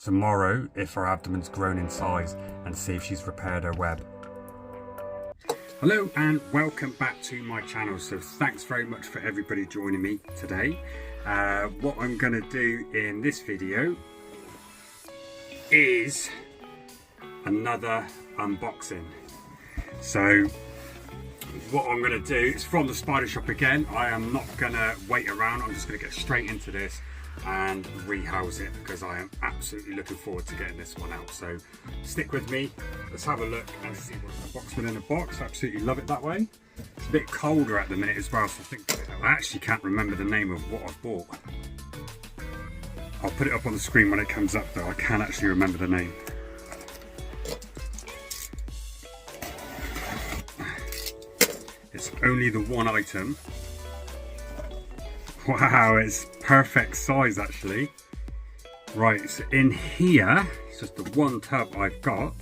tomorrow if her abdomen's grown in size and see if she's repaired her web. Hello and welcome back to my channel. So thanks very much for everybody joining me today. What I'm going to do in this video is another unboxing. So what I'm going to do is from the Spidershop again. I am not going to wait around. I'm just going to get straight into this and rehouse it because I am absolutely looking forward to getting this one out. So stick with me, let's have a look and see what's the box within a box. I absolutely love it that way. It's a bit colder at the minute as well, so I think I actually can't remember the name of what I've bought. I'll put it up on the screen when it comes up though. I can't actually remember the name. It's only the one item. Wow, it's perfect size actually. Right, so in here, it's just the one tub I've got,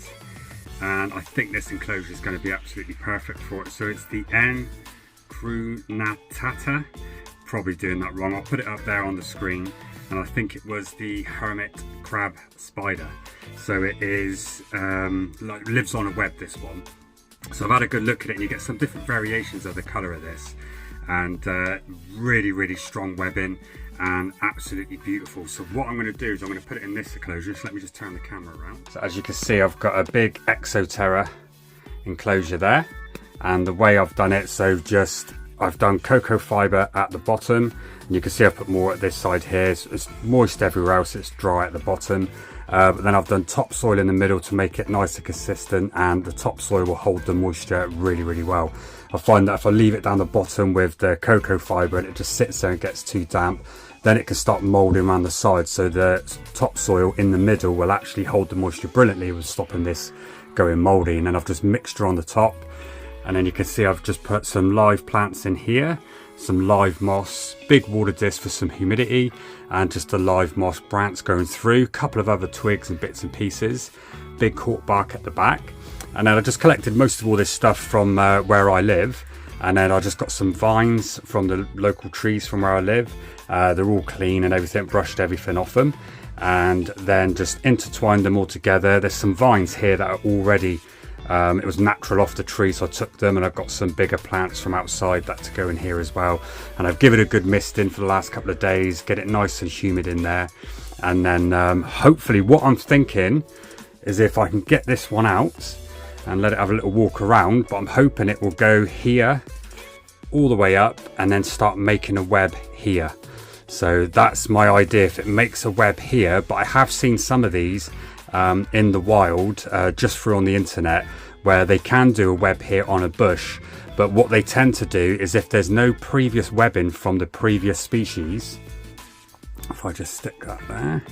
and I think this enclosure is going to be absolutely perfect for it. So it's the Encrunatata, probably doing that wrong. I'll put it up there on the screen, and I think it was the hermit crab spider. So it is like lives on a web, this one. So I've had a good look at it, and you get some different variations of the colour of this. And really strong webbing and absolutely beautiful. So what I'm going to do is I'm going to put it in this enclosure. So let me just turn the camera around. So as you can see, I've got a big Exoterra enclosure there, and the way I've done it, so just I've done cocoa fibre at the bottom, and you can see I've put more at this side here. So it's moist everywhere else, it's dry at the bottom. But then I've done topsoil in the middle to make it nice and consistent, and the topsoil will hold the moisture really well. I find that if I leave it down the bottom with the cocoa fibre and it just sits there and gets too damp, then it can start moulding around the sides. So the topsoil in the middle will actually hold the moisture brilliantly with stopping this going mouldy. And then I've just mixture on the top, and then you can see I've just put some live plants in here, some live moss, big water disc for some humidity, and just a live moss branch going through, a couple of other twigs and bits and pieces, big cork bark at the back. And then I just collected most of all this stuff from where I live, and then I just got some vines from the local trees from where I live. They're all clean and everything, brushed everything off them, and then just intertwined them all together. There's some vines here that are already it was natural off the tree, so I took them, and I've got some bigger plants from outside that to go in here as well. And I've given it a good misting for the last couple of days, get it nice and humid in there. And then hopefully what I'm thinking is if I can get this one out and let it have a little walk around, but I'm hoping it will go here all the way up and then start making a web here. So that's my idea, if it makes a web here. But I have seen some of these in the wild, just through on the internet, where they can do a web here on a bush, but what they tend to do is if there's no previous webbing from the previous species, if I just stick that there,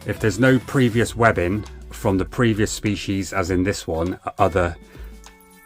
if there's no previous webbing from the previous species, as in this one, other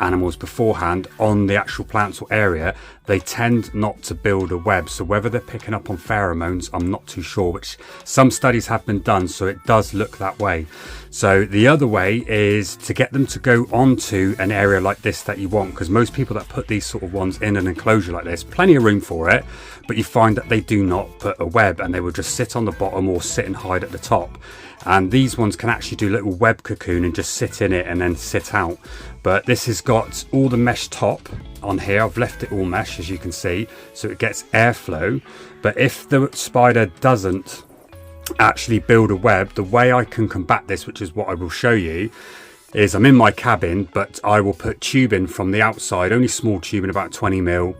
animals beforehand on the actual plants or area, they tend not to build a web. So whether they're picking up on pheromones, I'm not too sure, which some studies have been done, so it does look that way. So the other way is to get them to go onto an area like this that you want, because most people that put these sort of ones in an enclosure like this, plenty of room for it, but you find that they do not put a web, and they will just sit on the bottom or sit and hide at the top. And these ones can actually do a little web cocoon and just sit in it and then sit out. But this has got all the mesh top on here. I've left it all mesh, as you can see, so it gets airflow. But if the spider doesn't actually build a web, the way I can combat this, which is what I will show you, is I'm in my cabin, but I will put tubing from the outside, only small tubing, about 20mm,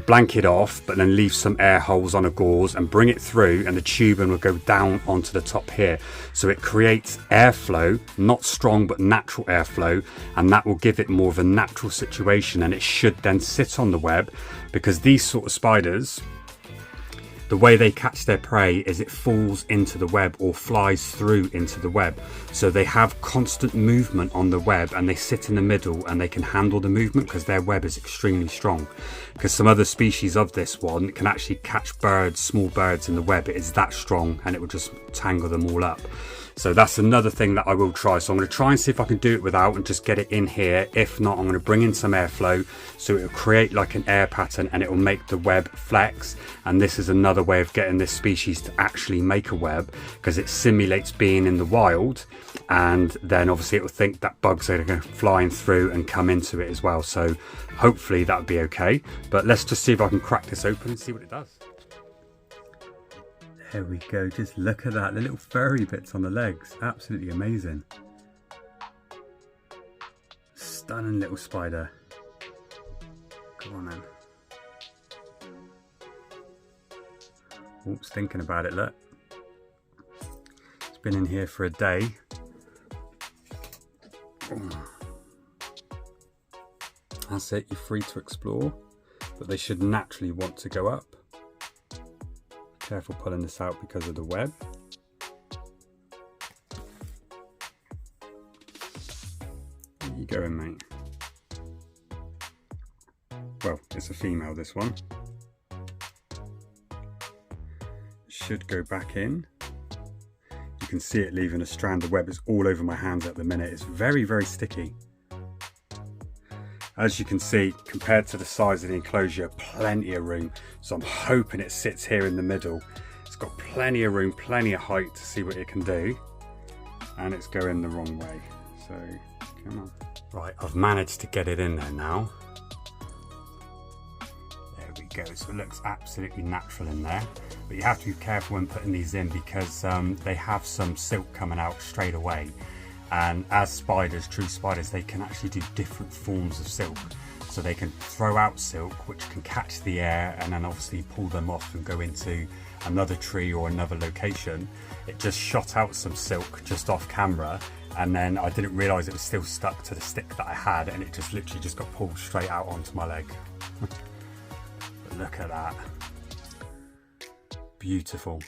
blanket off, but then leave some air holes on a gauze and bring it through, and the tubing will go down onto the top here. So it creates airflow, not strong but natural airflow, and that will give it more of a natural situation, and it should then sit on the web, because these sort of spiders, the way they catch their prey is it falls into the web or flies through into the web. So they have constant movement on the web, and they sit in the middle and they can handle the movement because their web is extremely strong. Because some other species of this one can actually catch birds, small birds in the web. It is that strong, and it will just tangle them all up. So that's another thing that I will try. So I'm going to try and see if I can do it without and just get it in here. If not, I'm going to bring in some airflow so it will create like an air pattern, and it will make the web flex. And this is another another way of getting this species to actually make a web, because it simulates being in the wild, and then obviously it will think that bugs are going flying through and come into it as well. So hopefully that would be okay. But let's just see if I can crack this open and see what it does. There we go, just look at that, the little furry bits on the legs, absolutely amazing. Stunning little spider. Come on then. Oops, thinking about it, look. It's been in here for a day. That's it, you're free to explore, but they should naturally want to go up. Careful pulling this out because of the web. Where you going, mate? Well, it's a female, this one. Should go back in. You can see it leaving a strand of web. It's all over my hands at the minute. It's very, very sticky. As you can see, compared to the size of the enclosure, plenty of room. So I'm hoping it sits here in the middle. It's got plenty of room, plenty of height to see what it can do. And it's going the wrong way. So, come on. Right, I've managed to get it in there now. There we go. So it looks absolutely natural in there. But you have to be careful when putting these in, because they have some silk coming out straight away. And as spiders, true spiders, they can actually do different forms of silk. So they can throw out silk, which can catch the air and then obviously pull them off and go into another tree or another location. It just shot out some silk just off camera, and then I didn't realise it was still stuck to the stick that I had, and it just literally just got pulled straight out onto my leg. But look at that. Beautiful.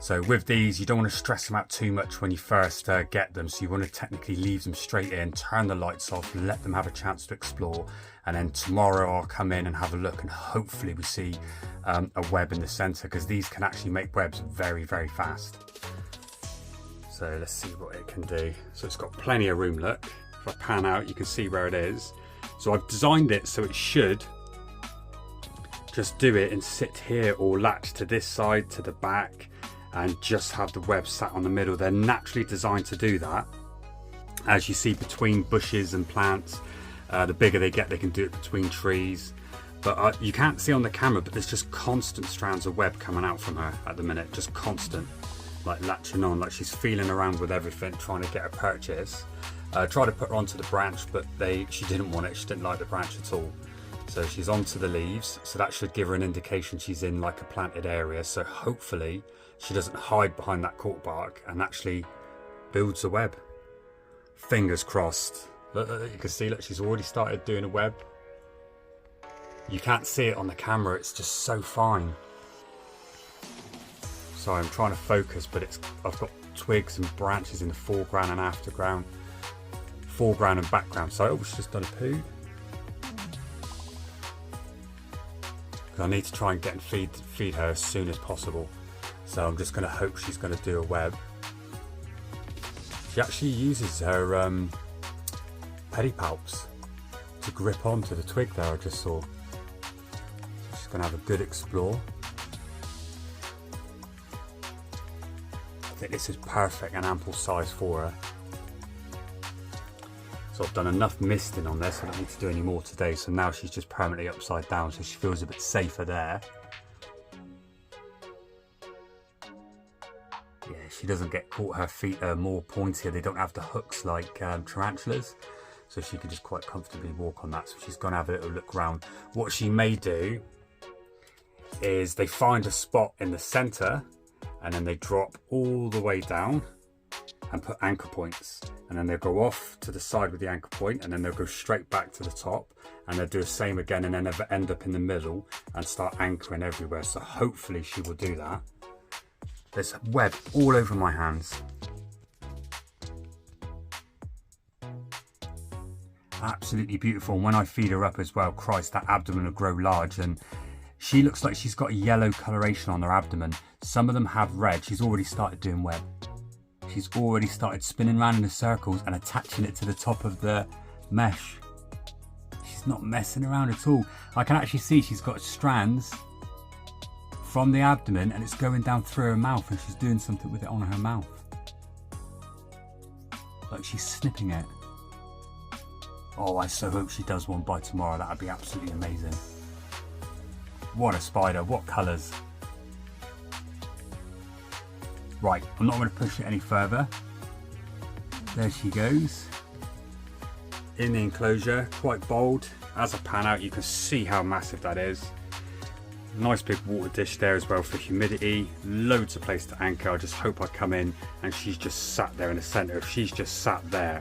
So with these, you don't want to stress them out too much when you first get them. So you want to technically leave them straight in, turn the lights off, let them have a chance to explore. And then tomorrow I'll come in and have a look, and hopefully we see a web in the center, because these can actually make webs very, very fast. So let's see what it can do. So it's got plenty of room, look. If I pan out, you can see where it is. So I've designed it so it should just do it and sit here or latch to this side, to the back, and just have the web sat on the middle. They're naturally designed to do that. As you see, between bushes and plants, the bigger they get, they can do it between trees. But you can't see on the camera, but there's just constant strands of web coming out from her at the minute, just constant, like latching on, like she's feeling around with everything, trying to get a purchase. Tried to put her onto the branch, but she didn't want it. She didn't like the branch at all. So she's onto the leaves, so that should give her an indication she's in like a planted area. So hopefully she doesn't hide behind that cork bark and actually builds a web. Fingers crossed. Look, you can see, look, she's already started doing a web. You can't see it on the camera, it's just so fine. Sorry, I'm trying to focus, but I've got twigs and branches in the foreground and afterground. Foreground and background. So she's just done a poo. I need to try and get and feed her as soon as possible. So I'm just going to hope she's going to do a web. She actually uses her pedipalps to grip onto the twig there I just saw. So she's going to have a good explore. I think this is perfect and ample size for her. So I've done enough misting on this, so I don't need to do any more today. So now she's just permanently upside down, so she feels a bit safer there. Yeah, she doesn't get caught, her feet are more pointier, they don't have the hooks like tarantulas. So she can just quite comfortably walk on that. So she's gonna have a little look around. What she may do is they find a spot in the center and then they drop all the way down and put anchor points, and then they'll go off to the side with the anchor point, and then they'll go straight back to the top, and they'll do the same again, and then they'll end up in the middle and start anchoring everywhere. So hopefully she will do that. There's web all over my hands. Absolutely beautiful. And when I feed her up as well, Christ, that abdomen will grow large, and she looks like she's got a yellow coloration on her abdomen. Some of them have red. She's already started doing web. She's already started spinning around in the circles and attaching it to the top of the mesh. She's not messing around at all. I can actually see she's got strands from the abdomen and it's going down through her mouth and she's doing something with it on her mouth. Like she's snipping it. Oh, I so hope she does one by tomorrow. That would be absolutely amazing. What a spider, what colours. Right, I'm not going to push it any further. There she goes. In the enclosure, quite bold. As I pan out, you can see how massive that is. Nice big water dish there as well for humidity. Loads of place to anchor. I just hope I come in and she's just sat there in the centre. If she's just sat there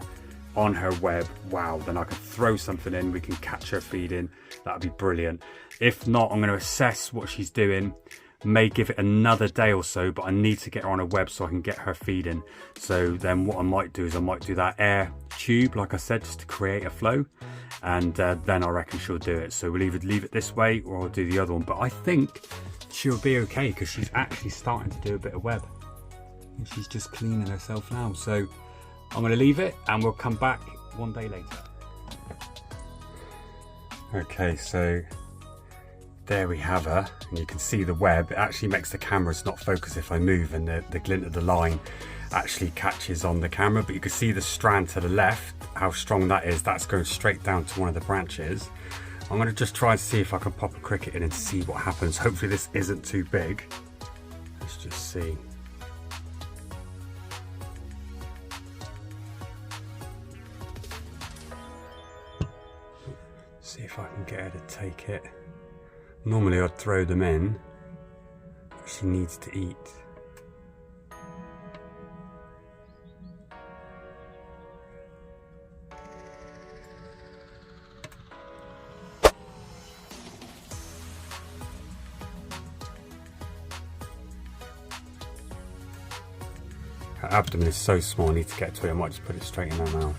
on her web, wow, then I can throw something in, we can catch her feeding. That'd be brilliant. If not, I'm going to assess what she's doing. May give it another day or so, but I need to get her on a web so I can get her feeding. So then what I might do is I might do that air tube, like I said, just to create a flow, and then I reckon she'll do it. So we'll either leave it this way or I'll do the other one, but I think she'll be okay because she's actually starting to do a bit of web and she's just cleaning herself now. So I'm going to leave it and we'll come back one day later. Okay, so there we have her, and you can see the web. It actually makes the cameras not focus if I move, and the glint of the line actually catches on the camera, but you can see the strand to the left, how strong that is. That's going straight down to one of the branches. I'm going to just try and see if I can pop a cricket in and see what happens. Hopefully this isn't too big. Let's just see. See if I can get her to take it. Normally I'd throw them in, but she needs to eat. Her abdomen is so small, I need to get to it. I might just put it straight in her mouth.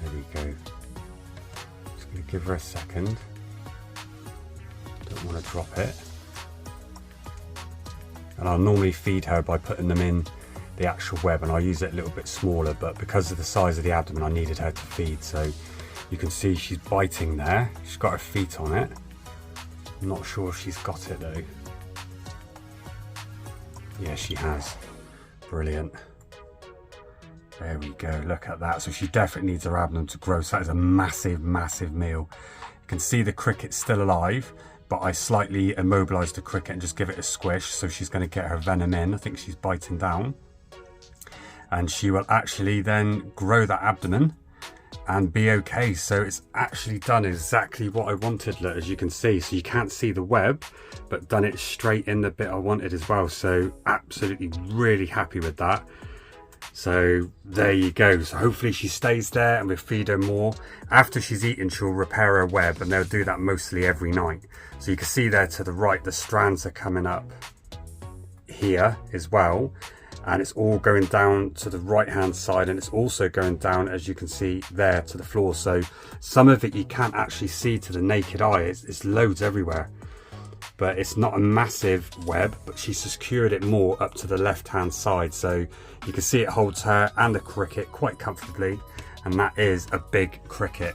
There we go. Just going to give her a second. Don't want to drop it. And I'll normally feed her by putting them in the actual web, and I'll use it a little bit smaller, but because of the size of the abdomen I needed her to feed. So you can see she's biting there. She's got her feet on it. I'm not sure if she's got it though. Yeah, she has. Brilliant. There we go, look at that. So she definitely needs her abdomen to grow. So that is a massive, massive meal. You can see the cricket's still alive, but I slightly immobilised the cricket and just give it a squish. So she's going to get her venom in. I think she's biting down. And she will actually then grow that abdomen and be okay. So it's actually done exactly what I wanted, look, as you can see. So you can't see the web, but done it straight in the bit I wanted as well. So absolutely really happy with that. So there you go. So hopefully she stays there and we'll feed her more. After she's eaten, she'll repair her web, and they'll do that mostly every night. So you can see there to the right, the strands are coming up here as well. And it's all going down to the right hand side, and it's also going down, as you can see there, to the floor. So some of it you can't actually see to the naked eye. It's loads everywhere, but it's not a massive web, but she's secured it more up to the left hand side. So you can see it holds her and the cricket quite comfortably, and that is a big cricket.